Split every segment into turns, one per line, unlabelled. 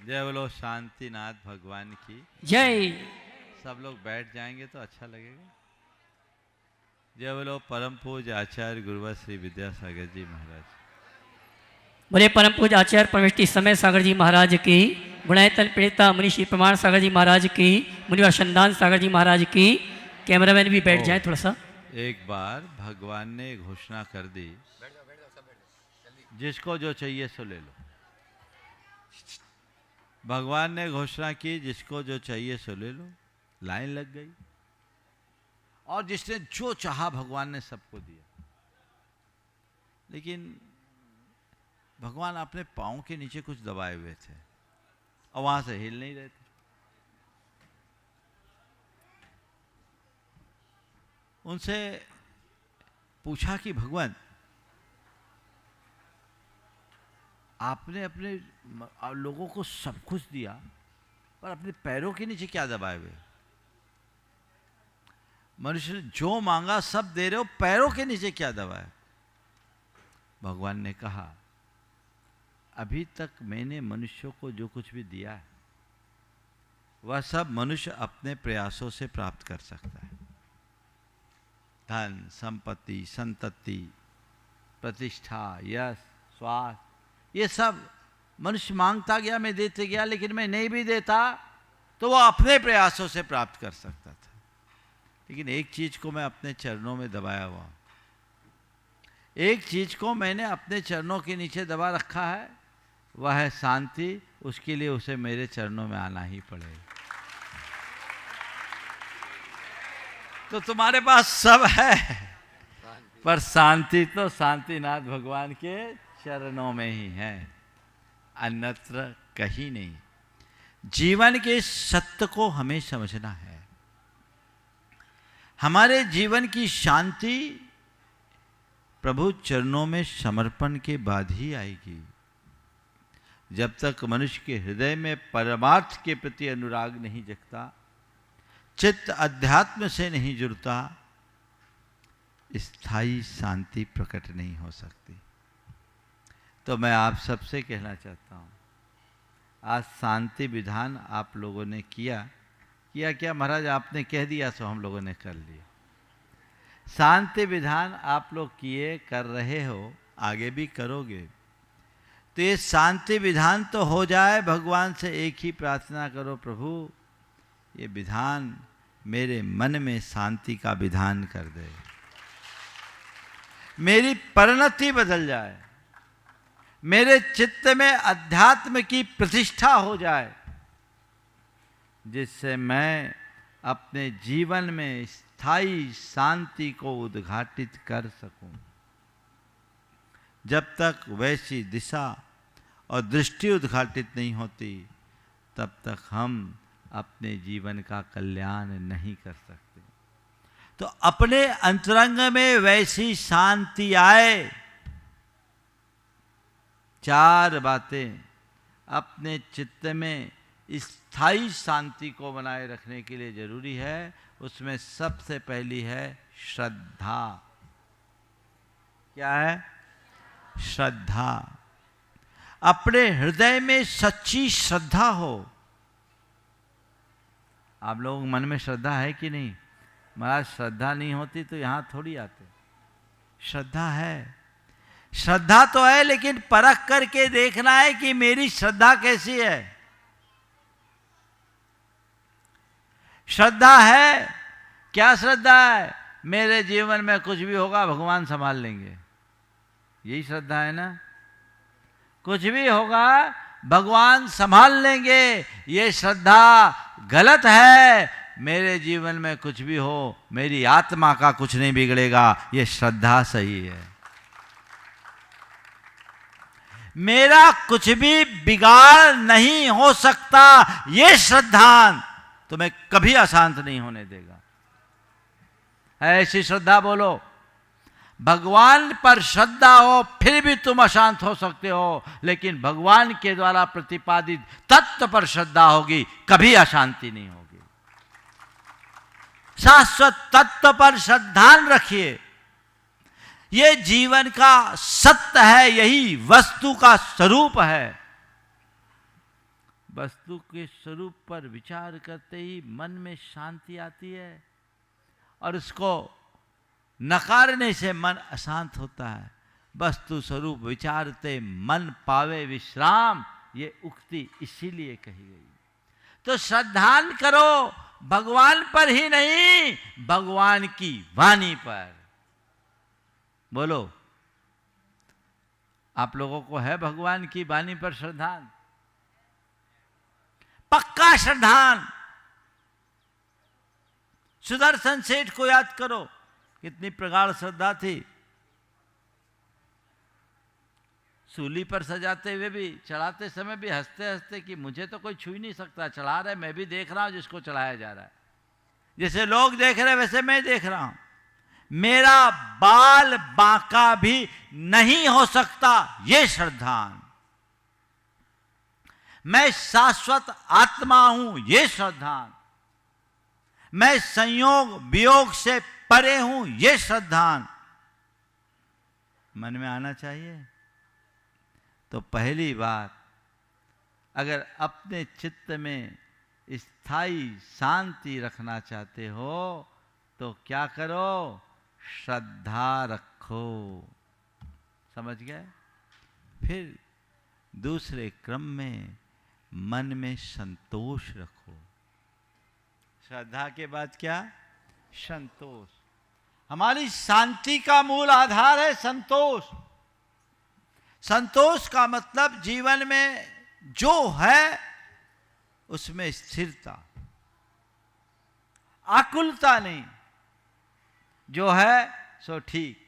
जय बोलो शांतिनाथ भगवान की
जय।
सब लोग बैठ जाएंगे तो अच्छा लगेगा। जय बोलो परम पूज्य आचार्य गुरुवर श्री विद्यासागर जी महाराज।
बोले परम पूज्य आचार्य परमेष्टि समय सागर जी महाराज की, गुणायतन प्रेता मनीषी प्रमाण सागर जी महाराज की, मुनिवर संदान सागर जी महाराज की। कैमरामैन भी बैठ जाए थोड़ा सा।
एक बार भगवान ने घोषणा कर दी, जिसको जो चाहिए सो ले लो। भगवान ने घोषणा की, जिसको जो चाहिए सो ले लो। लाइन लग गई और जिसने जो चाहा भगवान ने सबको दिया। लेकिन भगवान अपने पाँव के नीचे कुछ दबाए हुए थे और वहां से हिल नहीं रहे थे। उनसे पूछा कि भगवान, आपने अपने लोगों को सब कुछ दिया पर अपने पैरों के नीचे क्या दबाए हुए? मनुष्य ने जो मांगा सब दे रहे हो, पैरों के नीचे क्या दबाए? भगवान ने कहा, अभी तक मैंने मनुष्यों को जो कुछ भी दिया है वह सब मनुष्य अपने प्रयासों से प्राप्त कर सकता है। धन, संपत्ति, संतति, प्रतिष्ठा, यश, स्वास्थ्य, ये सब मनुष्य मांगता गया, मैं देते गया, लेकिन मैं नहीं भी देता तो वह अपने प्रयासों से प्राप्त कर सकता था। लेकिन एक चीज को मैं अपने चरणों में दबाया हुआ, एक चीज को मैंने अपने चरणों के नीचे दबा रखा है, वह है शांति। उसके लिए उसे मेरे चरणों में आना ही पड़ेगा। तो तुम्हारे पास सब है पर शांति तो शांतिनाथ भगवान के चरणों में ही है, अन्यत्र कहीं नहीं। जीवन के सत्य को हमें समझना है। हमारे जीवन की शांति प्रभु चरणों में समर्पण के बाद ही आएगी। जब तक मनुष्य के हृदय में परमार्थ के प्रति अनुराग नहीं जगता, चित्त अध्यात्म से नहीं जुड़ता, स्थायी शांति प्रकट नहीं हो सकती। तो मैं आप सबसे कहना चाहता हूँ, आज शांति विधान आप लोगों ने किया क्या महाराज? आपने कह दिया सो हम लोगों ने कर लिया। शांति विधान आप लोग किए, कर रहे हो, आगे भी करोगे। तो ये शांति विधान तो हो जाए। भगवान से एक ही प्रार्थना करो, प्रभु ये विधान मेरे मन में शांति का विधान कर दे, मेरी परिणति बदल जाए, मेरे चित्त में अध्यात्म की प्रतिष्ठा हो जाए, जिससे मैं अपने जीवन में स्थायी शांति को उद्घाटित कर सकूं। जब तक वैसी दिशा और दृष्टि उद्घाटित नहीं होती, तब तक हम अपने जीवन का कल्याण नहीं कर सकते। तो अपने अंतरंग में वैसी शांति आए। चार बातें अपने चित्त में स्थायी शांति को बनाए रखने के लिए जरूरी है। उसमें सबसे पहली है श्रद्धा। क्या है? श्रद्धा। अपने हृदय में सच्ची श्रद्धा हो। आप लोगों के मन में श्रद्धा है कि नहीं? महाराज श्रद्धा नहीं होती तो यहां थोड़ी आते। श्रद्धा है, श्रद्धा तो है, लेकिन परख करके देखना है कि मेरी श्रद्धा कैसी है। श्रद्धा है, क्या श्रद्धा है? मेरे जीवन में कुछ भी होगा भगवान संभाल लेंगे, यही श्रद्धा है ना? कुछ भी होगा भगवान संभाल लेंगे, ये श्रद्धा गलत है। मेरे जीवन में कुछ भी हो, मेरी आत्मा का कुछ नहीं बिगड़ेगा, ये श्रद्धा सही है। मेरा कुछ भी बिगाड़ नहीं हो सकता, ये श्रद्धा तुम्हें कभी अशांत नहीं होने देगा। ऐसी श्रद्धा बोलो। भगवान पर श्रद्धा हो फिर भी तुम अशांत हो सकते हो, लेकिन भगवान के द्वारा प्रतिपादित तत्व पर श्रद्धा होगी, कभी अशांति नहीं होगी। शाश्वत तत्व पर श्रद्धान रखिए। ये जीवन का सत्य है, यही वस्तु का स्वरूप है। वस्तु के स्वरूप पर विचार करते ही मन में शांति आती है और उसको नकारने से मन अशांत होता है। वस्तु स्वरूप विचारते मन पावे विश्राम, ये उक्ति इसीलिए कही गई। तो श्रद्धान करो भगवान पर ही नहीं, भगवान की वाणी पर। बोलो, आप लोगों को है भगवान की वाणी पर श्रद्धान? पक्का श्रद्धान। सुदर्शन सेठ को याद करो, कितनी प्रगाढ़ श्रद्धा थी। सूली पर सजाते हुए भी, चढ़ाते समय भी हंसते हंसते कि मुझे तो कोई छू ही नहीं सकता, चढ़ा रहे मैं भी देख रहा हूं जिसको चढ़ाया जा रहा है, जैसे लोग देख रहे वैसे मैं देख रहा हूं। मेरा बाल बांका भी नहीं हो सकता, ये श्रद्धान। मैं शाश्वत आत्मा हूं, ये श्रद्धान। मैं संयोग वियोग से परे हूं, ये श्रद्धान मन में आना चाहिए। तो पहली बात, अगर अपने चित्त में स्थायी शांति रखना चाहते हो तो क्या करो? श्रद्धा रखो। समझ गए? फिर दूसरे क्रम में मन में संतोष रखो। श्रद्धा के बाद क्या? संतोष। हमारी शांति का मूल आधार है संतोष। संतोष का मतलब जीवन में जो है उसमें स्थिरता, आकुलता नहीं, जो है सो ठीक,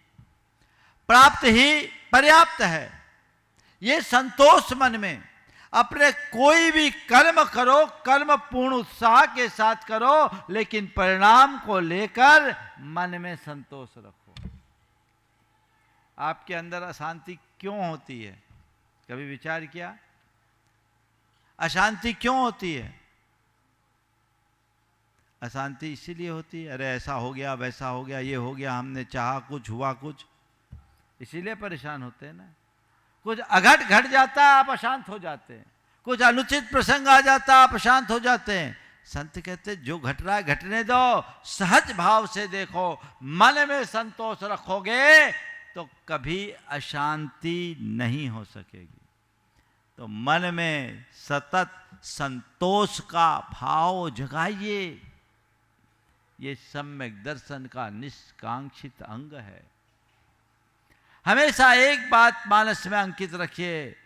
प्राप्त ही पर्याप्त है। ये संतोष मन में। अपने कोई भी कर्म करो, कर्म पूर्ण उत्साह के साथ करो, लेकिन परिणाम को लेकर मन में संतोष रखो। आपके अंदर अशांति क्यों होती है? कभी विचार किया? अशांति क्यों होती है? अशांति इसीलिए होती है, अरे ऐसा हो गया, वैसा हो गया, ये हो गया, हमने चाहा कुछ, हुआ कुछ, इसीलिए परेशान होते हैं ना। कुछ अघट घट जाता है, आप अशांत हो जाते हैं। कुछ अनुचित प्रसंग आ जाता है, आप अशांत हो जाते हैं। संत कहते जो घट रहा है घटने दो, सहज भाव से देखो। मन में संतोष रखोगे तो कभी अशांति नहीं हो सकेगी। तो मन में सतत संतोष का भाव जगाइए। ये सम्यक दर्शन का निष्कांक्षित अंग है। हमेशा एक बात मानस में अंकित रखिए,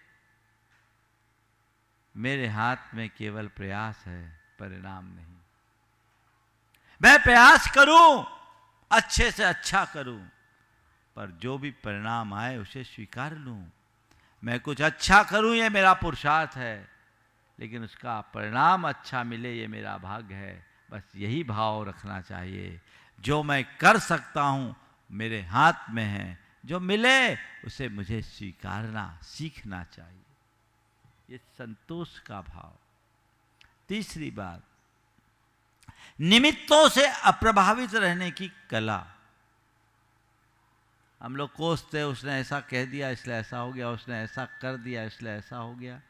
मेरे हाथ में केवल प्रयास है, परिणाम नहीं। मैं प्रयास करूं, अच्छे से अच्छा करूं, पर जो भी परिणाम आए उसे स्वीकार लूं। मैं कुछ अच्छा करूं, ये मेरा पुरुषार्थ है, लेकिन उसका परिणाम अच्छा मिले, ये मेरा भाग्य है। बस यही भाव रखना चाहिए। जो मैं कर सकता हूं मेरे हाथ में है, जो मिले उसे मुझे स्वीकारना सीखना चाहिए। ये संतोष का भाव। तीसरी बात, निमित्तों से अप्रभावित रहने की कला। हम लोग कोसते, उसने ऐसा कह दिया इसलिए ऐसा हो गया, उसने ऐसा कर दिया इसलिए ऐसा हो गया।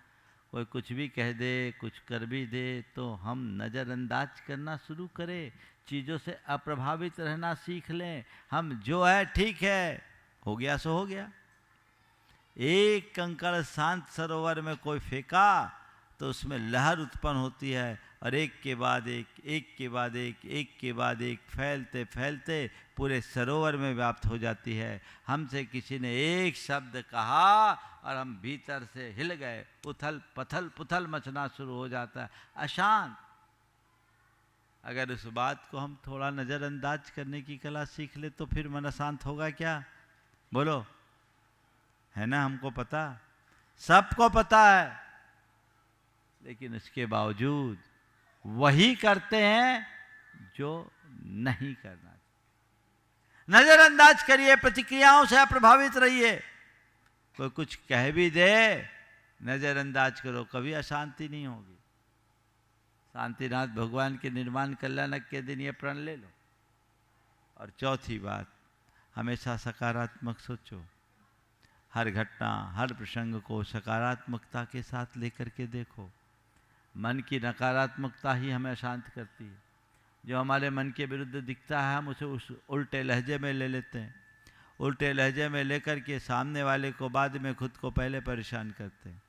कोई कुछ भी कह दे, कुछ कर भी दे, तो हम नज़रअंदाज करना शुरू करें। चीज़ों से अप्रभावित रहना सीख लें। हम जो है ठीक है, हो गया सो हो गया। एक कंकड़ शांत सरोवर में कोई फेंका तो उसमें लहर उत्पन्न होती है, और एक के बाद एक, एक के बाद एक, एक के बाद एक, फैलते फैलते पूरे सरोवर में व्याप्त हो जाती है। हमसे किसी ने एक शब्द कहा और हम भीतर से हिल गए, उथल पथल पुथल मचना शुरू हो जाता है, अशांत। अगर उस बात को हम थोड़ा नज़रअंदाज करने की कला सीख ले तो फिर मन अशांत होगा क्या? बोलो, है ना? हमको पता, सबको पता है, लेकिन उसके बावजूद वही करते हैं जो नहीं करना चाहिए। नजरअंदाज करिए, प्रतिक्रियाओं से अप्रभावित रहिए। कोई कुछ कह भी दे, नजरअंदाज करो, कभी अशांति नहीं होगी। शांतिनाथ भगवान के निर्माण कल्याणक के दिन ये प्रण ले लो। और चौथी बात, हमेशा सकारात्मक सोचो। हर घटना, हर प्रसंग को सकारात्मकता के साथ लेकर के देखो। मन की नकारात्मकता ही हमें अशांत करती है। जो हमारे मन के विरुद्ध दिखता है हम उसे उस उल्टे लहजे में ले लेते हैं। उल्टे लहजे में लेकर के सामने वाले को बाद में खुद को पहले परेशान करते हैं।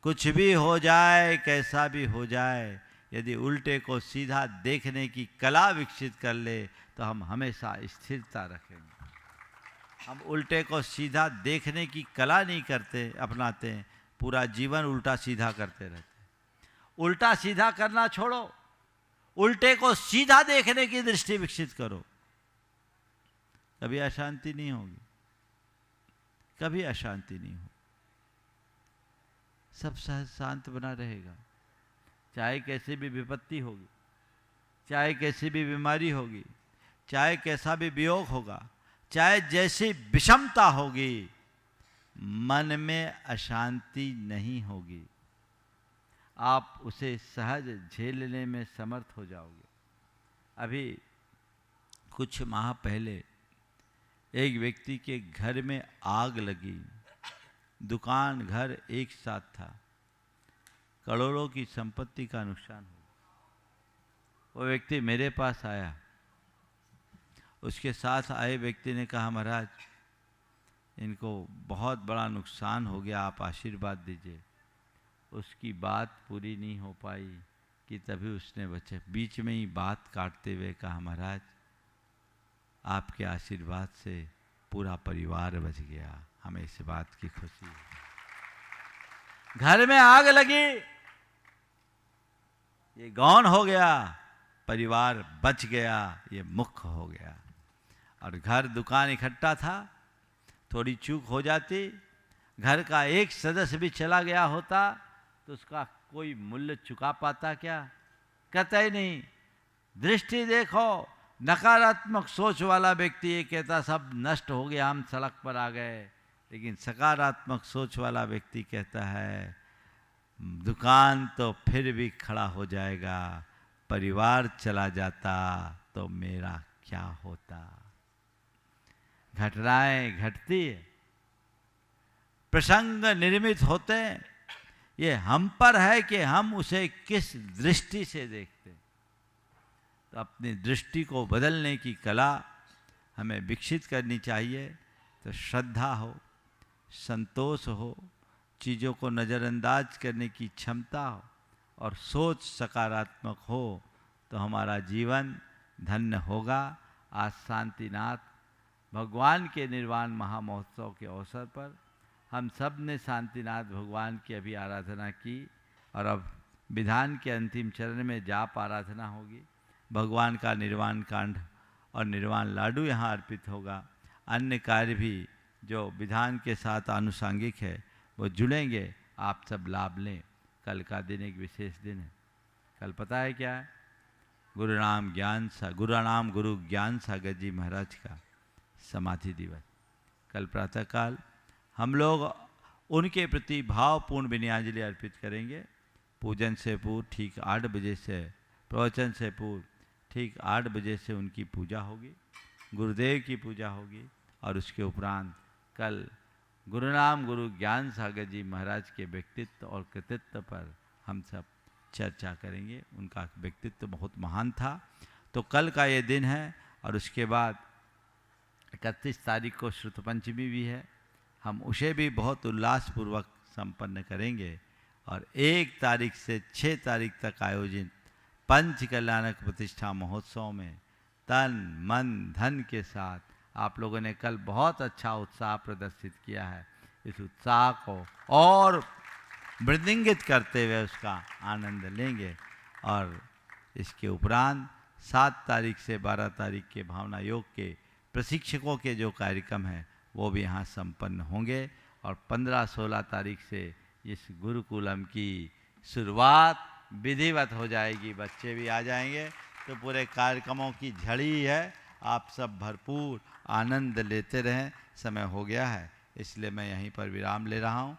कुछ भी हो जाए, कैसा भी हो जाए, यदि उल्टे को सीधा देखने की कला विकसित कर ले तो हम हमेशा स्थिरता रखेंगे। हम उल्टे को सीधा देखने की कला नहीं करते, अपनाते हैं, पूरा जीवन उल्टा सीधा करते रहते हैं। उल्टा सीधा करना छोड़ो, उल्टे को सीधा देखने की दृष्टि विकसित करो। कभी अशांति नहीं होगी, कभी अशांति नहीं होगी, सब सहज शांत बना रहेगा। चाहे कैसी भी विपत्ति होगी, चाहे कैसी भी बीमारी होगी, चाहे कैसा भी वियोग होगा, चाहे जैसी विषमता होगी, मन में अशांति नहीं होगी। आप उसे सहज झेलने में समर्थ हो जाओगे। अभी कुछ माह पहले एक व्यक्ति के घर में आग लगी। दुकान घर एक साथ था, करोड़ों की संपत्ति का नुकसान हुआ। वो व्यक्ति मेरे पास आया। उसके साथ आए व्यक्ति ने कहा, महाराज इनको बहुत बड़ा नुकसान हो गया, आप आशीर्वाद दीजिए। उसकी बात पूरी नहीं हो पाई कि तभी उसने बीच में ही बात काटते हुए कहा, महाराज आपके आशीर्वाद से पूरा परिवार बच गया, हमें इस बात की खुशी है। घर में आग लगी, ये गौन हो गया, परिवार बच गया, ये मुक्त हो गया। और घर दुकान इकट्ठा था, थोड़ी चूक हो जाती, घर का एक सदस्य भी चला गया होता तो उसका कोई मूल्य चुका पाता क्या? कतई नहीं। दृष्टि देखो, नकारात्मक सोच वाला व्यक्ति ये कहता सब नष्ट हो गया, हम सड़क पर आ गए। लेकिन सकारात्मक सोच वाला व्यक्ति कहता है दुकान तो फिर भी खड़ा हो जाएगा, परिवार चला जाता तो मेरा क्या होता। घटनाएं घटती है, प्रसंग निर्मित होते हैं, ये हम पर है कि हम उसे किस दृष्टि से देखते हैं। तो अपनी दृष्टि को बदलने की कला हमें विकसित करनी चाहिए। तो श्रद्धा हो, संतोष हो, चीज़ों को नज़रअंदाज करने की क्षमता हो और सोच सकारात्मक हो तो हमारा जीवन धन्य होगा। आज शांतिनाथ भगवान के निर्वाण महामहोत्सव के अवसर पर हम सब ने शांतिनाथ भगवान की अभी आराधना की और अब विधान के अंतिम चरण में जाप आराधना होगी। भगवान का निर्वाण कांड और निर्वाण लाडू यहाँ अर्पित होगा। अन्य कार्य भी जो विधान के साथ आनुषांगिक है वो जुड़ेंगे। आप सब लाभ लें। कल का दिन एक विशेष दिन है। कल पता है क्या है? गुरु ज्ञान सागर जी महाराज का समाधि दिवस। कल प्रातःकाल हम लोग उनके प्रति भावपूर्ण विनयाजलि अर्पित करेंगे। पूजन से पूर्व ठीक 8 बजे से, प्रवचन से पूर्व ठीक 8 बजे से उनकी पूजा होगी, गुरुदेव की पूजा होगी। और उसके उपरांत कल गुरु ज्ञान सागर जी महाराज के व्यक्तित्व और कृतित्व पर हम सब चर्चा करेंगे। उनका व्यक्तित्व बहुत महान था। तो कल का ये दिन है। और उसके बाद 31 तारीख को श्रुत पंचमी भी है, हम उसे भी बहुत उल्लासपूर्वक संपन्न करेंगे। और 1 तारीख से 6 तारीख तक आयोजित पंच कल्याणक प्रतिष्ठा महोत्सव में तन मन धन के साथ आप लोगों ने कल बहुत अच्छा उत्साह प्रदर्शित किया है। इस उत्साह को और वृद्धिंगित करते हुए उसका आनंद लेंगे। और इसके उपरांत 7 तारीख से 12 तारीख के भावना योग के प्रशिक्षकों के जो कार्यक्रम हैं वो भी यहाँ संपन्न होंगे। और 15-16 तारीख से इस गुरुकुलम की शुरुआत विधिवत हो जाएगी। बच्चे भी आ जाएंगे। तो पूरे कार्यक्रमों की झड़ी है। आप सब भरपूर आनंद लेते रहें। समय हो गया है, इसलिए मैं यहीं पर विराम ले रहा हूँ।